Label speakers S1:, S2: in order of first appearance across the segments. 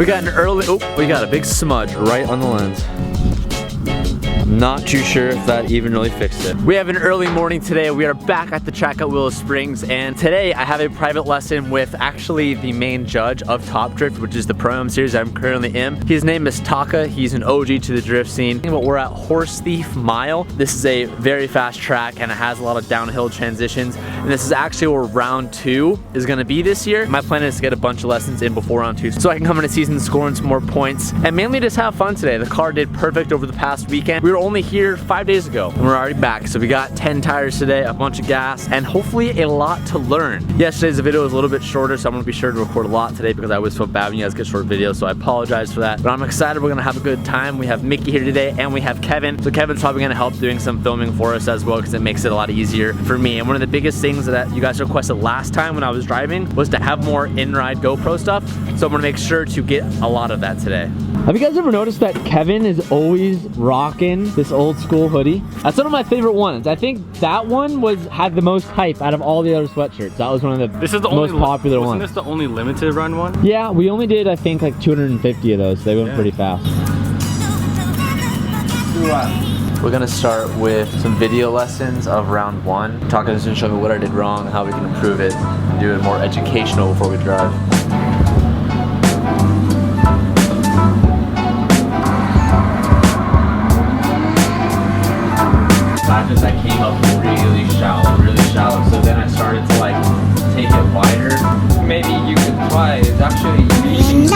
S1: We got an early, oh, we got a big smudge right on the lens. Not too sure if that even really fixed it. We have an early morning today. We are back at the track at Willow Springs, and today I have a private lesson with actually the main judge of Top Drift, which is the Pro-Am series I'm currently in. His name is Taka. He's an OG to the drift scene. But we're at Horse Thief Mile. This is a very fast track and it has a lot of downhill transitions. And this is actually where round 2 is gonna be this year. My plan is to get a bunch of lessons in before round 2 so I can come into season scoring some more points and mainly just have fun today. The car did perfect over the past weekend. We were only here 5 days ago and we're already back. So we got 10 tires today, a bunch of gas, and hopefully a lot to learn. Yesterday's video was a little bit shorter, so I'm gonna be sure to record a lot today because I always feel bad when you guys get short videos, so I apologize for that. But I'm excited. We're gonna have a good time. We have Mickey here today and we have Kevin. So Kevin's probably gonna help doing some filming for us as well because it makes it a lot easier for me. And one of the biggest things that you guys requested last time when I was driving was to have more in-ride GoPro stuff. So I'm gonna make sure to get a lot of that today. Have you guys ever noticed that Kevin is always rocking this old school hoodie? That's one of my favorite ones. I think that one had the most hype out of all the other sweatshirts. That was one of the most popular ones.
S2: Wasn't this the only limited run one?
S1: Yeah, we only did I think like 250 of those. They went pretty fast. We're gonna start with some video lessons of round 1. Taka's gonna show me what I did wrong, how we can improve it, and do it more educational before we drive. I came up really shallow, so then I started to like take it wider. Maybe you could try, it's actually using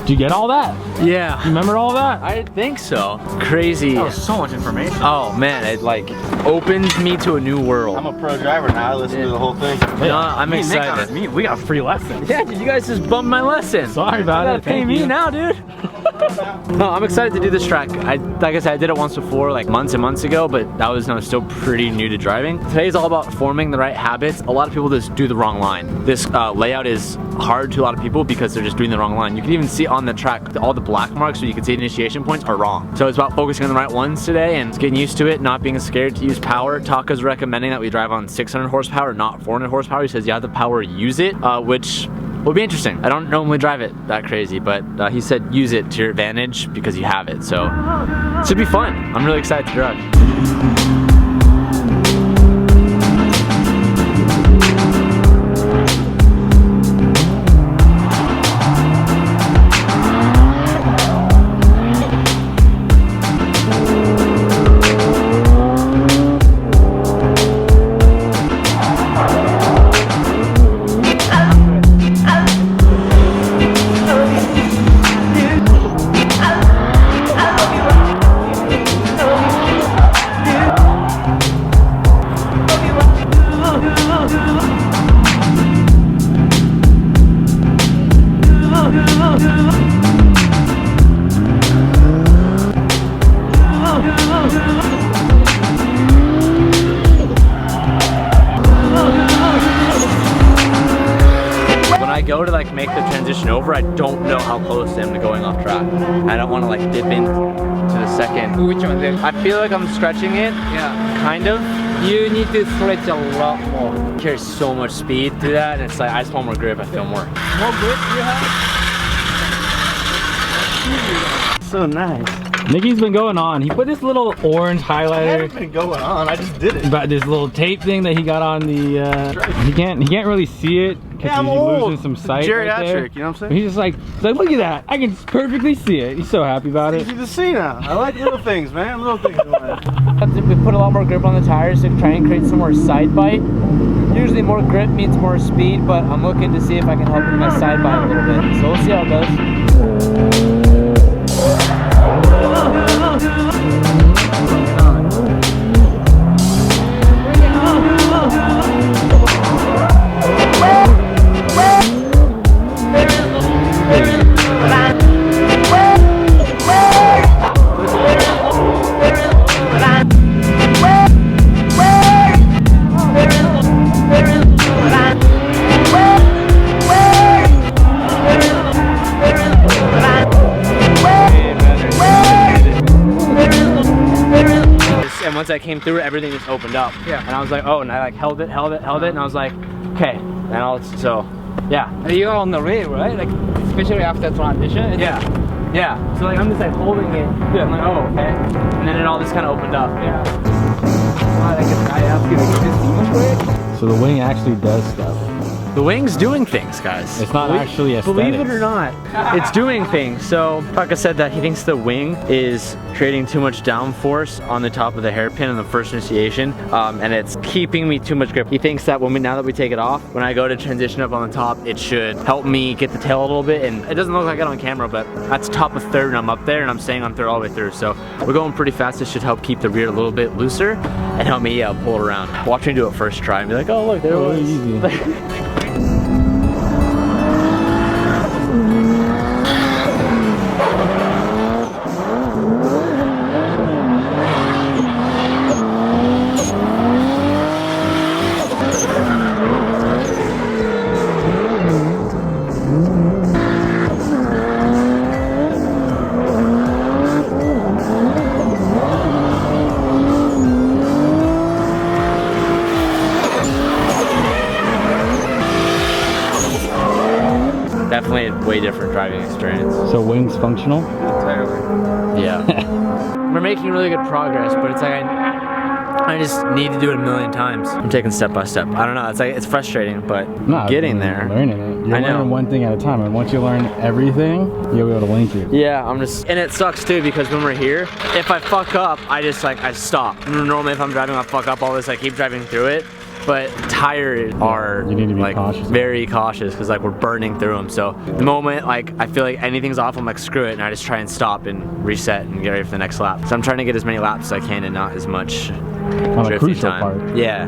S1: Did you get all that? Yeah. You remember all that? I think so. Crazy.
S2: That was so much information.
S1: Oh man, it like opens me to a new world.
S3: I'm a pro driver now. I listen to the whole thing.
S1: No, I'm excited.
S2: We got free lessons.
S1: Yeah, did you guys just bump my lesson?
S2: Sorry about it.
S1: You gotta pay me now, dude. No, I'm excited to do this track. Like I said, I did it once before, like months and months ago, but that was still pretty new to driving. Today's all about forming the right habits. A lot of people just do the wrong line. This layout is hard to a lot of people because they're just doing the wrong line. You can even see on the track, all the black marks so you can see initiation points are wrong. So it's about focusing on the right ones today and getting used to it, not being scared to use power. Taka's recommending that we drive on 600 horsepower, not 400 horsepower. He says you have the power, use it, which will be interesting. I don't normally drive it that crazy, but he said use it to your advantage because you have it. So it should be fun. I'm really excited to drive. Go to like make the transition over, I don't know how close I am to going off track. I don't want to like dip into the second.
S4: Which one?
S1: I feel like I'm stretching it.
S4: Yeah.
S1: Kind of.
S4: You need to stretch a lot more.
S1: Carries so much speed through that, and it's like I just want more grip. I feel more.
S4: More grip you have?
S3: So nice.
S2: Mickey's been going on. He put this little orange highlighter.
S3: I haven't been going on. I just did it.
S2: But this little tape thing that he got on the. He can't really see it because
S3: I'm
S2: he's
S3: old.
S2: losing some sight.
S3: Geriatric,
S2: right there.
S3: you know what I'm saying?
S2: But he's just like, look at that. I can perfectly see it. He's so happy about it.
S3: Easy to see now. I like little things, man. Little things in life.
S1: We put a lot more grip on the tires to try and create some more side bite. Usually more grip means more speed, but I'm looking to see if I can help with my side bite a little bit. So we'll see how it goes. and once I came through it, everything just opened up.
S4: Yeah.
S1: And I was like, oh, and I like held it, and I was like, okay. And so, yeah.
S4: You're on the way, right? Like, especially after transition.
S1: Yeah. Yeah. So like I'm just like holding it. Yeah. I'm like, oh, okay. And then it all just kind of opened up.
S4: Yeah. Wow, like a guy asked you, like, is this demon brake?
S2: So the wing actually does stuff.
S1: The wing's doing things, guys.
S2: It's not actually aesthetics.
S1: Believe it or not, it's doing things. So Paka said that he thinks the wing is creating too much downforce on the top of the hairpin on the first initiation, and it's keeping me too much grip. He thinks that now that we take it off, when I go to transition up on the top, it should help me get the tail a little bit. And it doesn't look like it on camera, but that's top of third, and I'm up there, and I'm staying on third all the way through. So we're going pretty fast. This should help keep the rear a little bit looser and help me pull it around. Watch me do it first try and be like, oh look, there it was.
S2: Easy.
S1: Definitely a way different driving experience.
S2: So wings functional?
S1: Entirely. Yeah. We're making really good progress, but it's like I just need to do it a million times. I'm taking step by step. I don't know. It's like it's frustrating, but getting there.
S2: Learning it. You're
S1: I know.
S2: learning one thing at a time, and once you learn everything, you'll be able to link it.
S1: Yeah, and it sucks too because when we're here, if I fuck up, I stop. Normally, if I'm driving, I fuck up all this. I keep driving through it. But tires are
S2: you need to be
S1: like
S2: cautious.
S1: very cautious because like we're burning through them. So the moment like I feel like anything's off, I'm like screw it, and I just try and stop and reset and get ready for the next lap. So I'm trying to get as many laps as I can and not as much
S2: On the
S1: drifting
S2: crucial
S1: time.
S2: part.
S1: Yeah.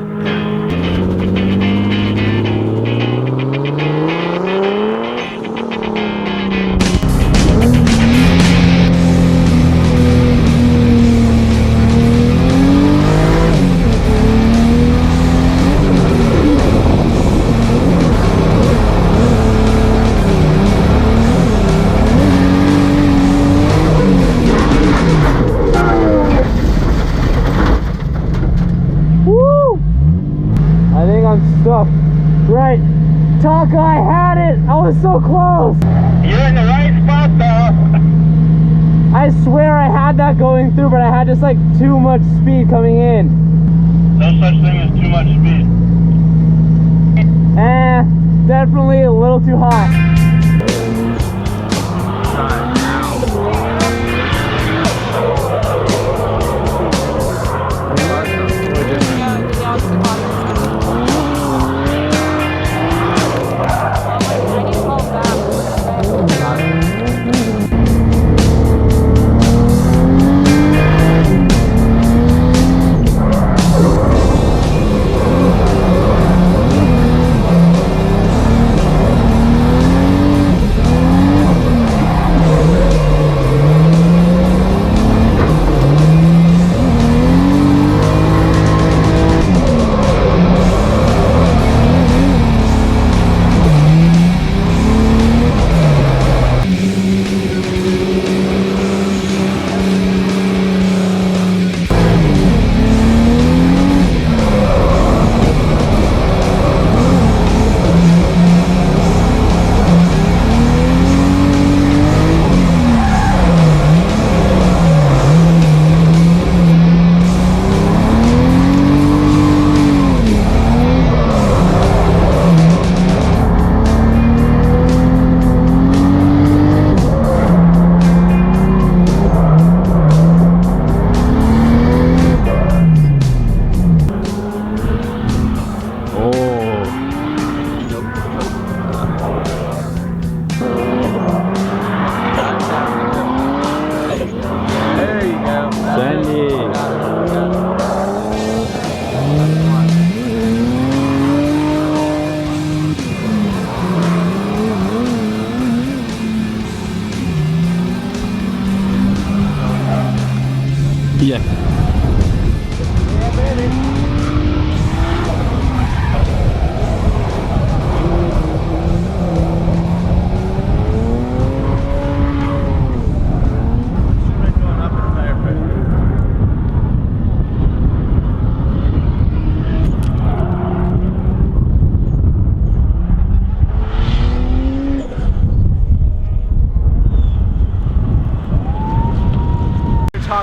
S1: Stuff. Right. Taka, I had it! I was so close!
S3: You're in the right spot though.
S1: I swear I had that going through, but I had just like too much speed coming in.
S3: No such thing as too much speed.
S1: Definitely a little too hot.
S2: Yeah.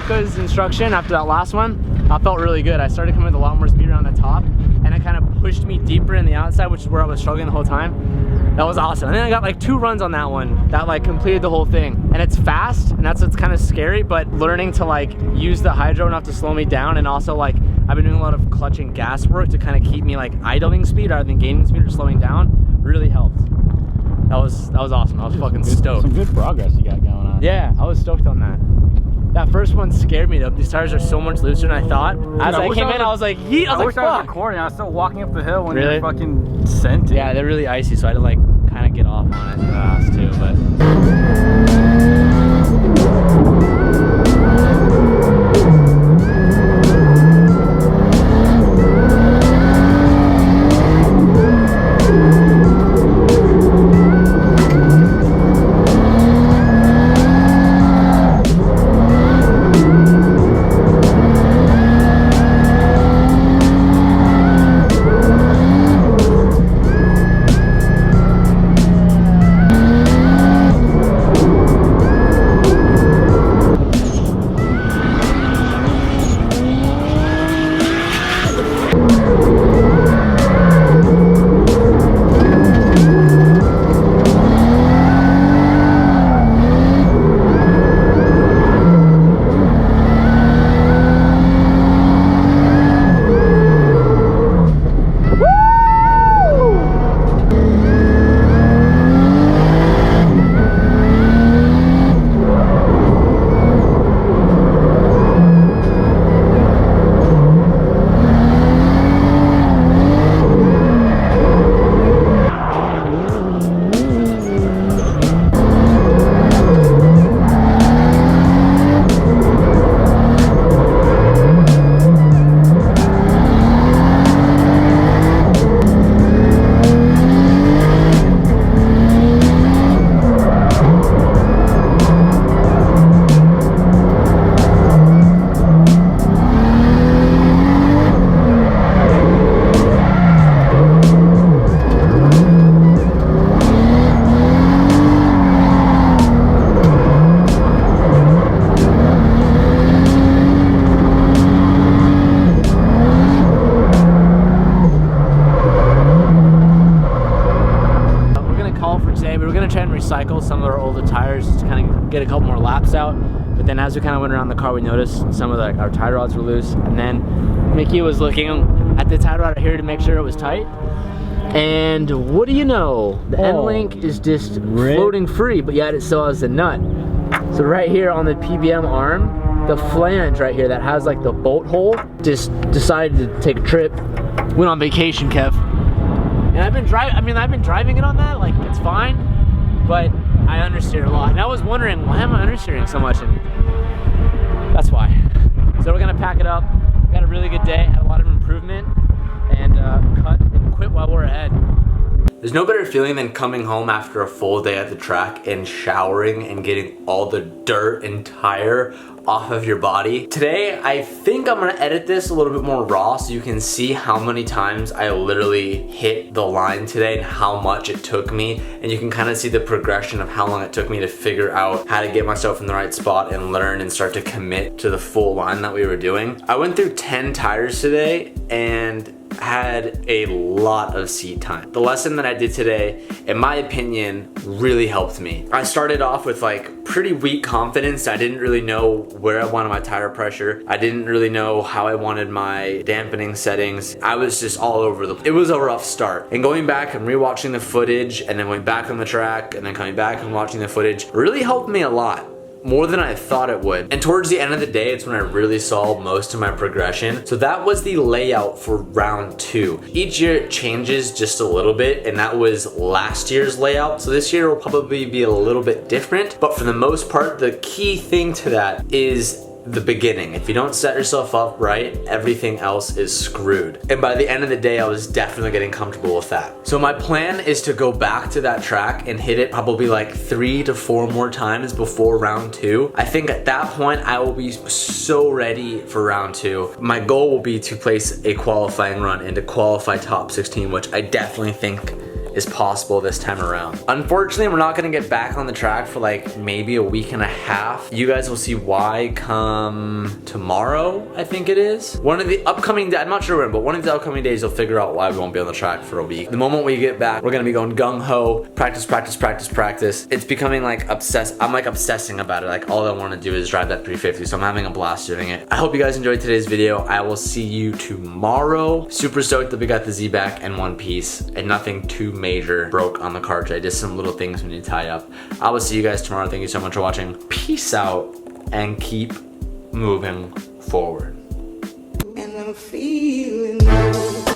S1: Chaka's instruction after that last one, I felt really good. I started coming with a lot more speed around the top, and it kind of pushed me deeper in the outside, which is where I was struggling the whole time. That was awesome. And then I got like 2 runs on that one that like completed the whole thing. And it's fast, and that's what's kind of scary, but learning to like use the hydro enough to slow me down, and also like I've been doing a lot of clutch and gas work to kind of keep me like idling speed rather than gaining speed or slowing down, really helped. That was awesome. I was fucking stoked.
S2: Some good progress you got going on.
S1: Yeah, I was stoked on that. That first one scared me though. These tires are so much looser than I thought. As I came in, I was like, yeet. I was like,
S2: I was
S1: fuck.
S2: recording. I was still walking up the hill when
S1: Really?
S2: you were fucking sent it.
S1: Yeah, they're really icy, so I had to like kind of get off on it fast too, but. Recycle some of our older tires to kind of get a couple more laps out, but then as we kind of went around the car, we noticed some of our tie rods were loose, and then Mickey was looking at the tie rod here to make sure it was tight, and what do you know, the end link is just floating free, but yet it still has the nut. So right here on the PBM arm, the flange right here that has like the bolt hole just decided to take a trip, went on vacation, Kev. And I've been driving it on that, like it's fine, but I understeer a lot. And I was wondering, why am I understeering so much? And that's why. So we're gonna pack it up. We got a really good day, had a lot of improvement, and cut and quit while we're ahead. There's no better feeling than coming home after a full day at the track and showering and getting all the dirt and tire off of your body. Today, I think I'm gonna edit this a little bit more raw so you can see how many times I literally hit the line today and how much it took me. And you can kind of see the progression of how long it took me to figure out how to get myself in the right spot and learn and start to commit to the full line that we were doing. I went through 10 tires today and had a lot of seat time. The lesson that I did today, in my opinion, really helped me. I started off with like pretty weak confidence. I didn't really know where I wanted my tire pressure. I didn't really know how I wanted my dampening settings. I was just all over the place. It was a rough start. And going back and rewatching the footage and then going back on the track and then coming back and watching the footage really helped me a lot. More than I thought it would. And towards the end of the day, it's when I really saw most of my progression. So that was the layout for round 2. Each year it changes just a little bit, and that was last year's layout. So this year will probably be a little bit different, but for the most part, the key thing to that is the beginning. If you don't set yourself up right, everything else is screwed. And by the end of the day, I was definitely getting comfortable with that. So my plan is to go back to that track and hit it probably like 3 to 4 more times before round 2. I think at that point, I will be so ready for round 2. My goal will be to place a qualifying run and to qualify top 16, which I definitely think is possible this time around. Unfortunately, we're not gonna get back on the track for like maybe a week and a half. You guys will see why come tomorrow, I think it is. One of the upcoming days, I'm not sure when, but one of the upcoming days you'll figure out why we won't be on the track for a week. The moment we get back, we're gonna be going gung-ho, practice, practice, practice, practice. It's becoming like I'm like obsessing about it. Like all I wanna do is drive that 350, so I'm having a blast doing it. I hope you guys enjoyed today's video. I will see you tomorrow. Super stoked that we got the Z back in one piece and nothing too major broke on the car today. Just some little things we need to tie up. I will see you guys tomorrow. Thank you so much for watching. Peace out and keep moving forward.
S5: And I'm feeling good.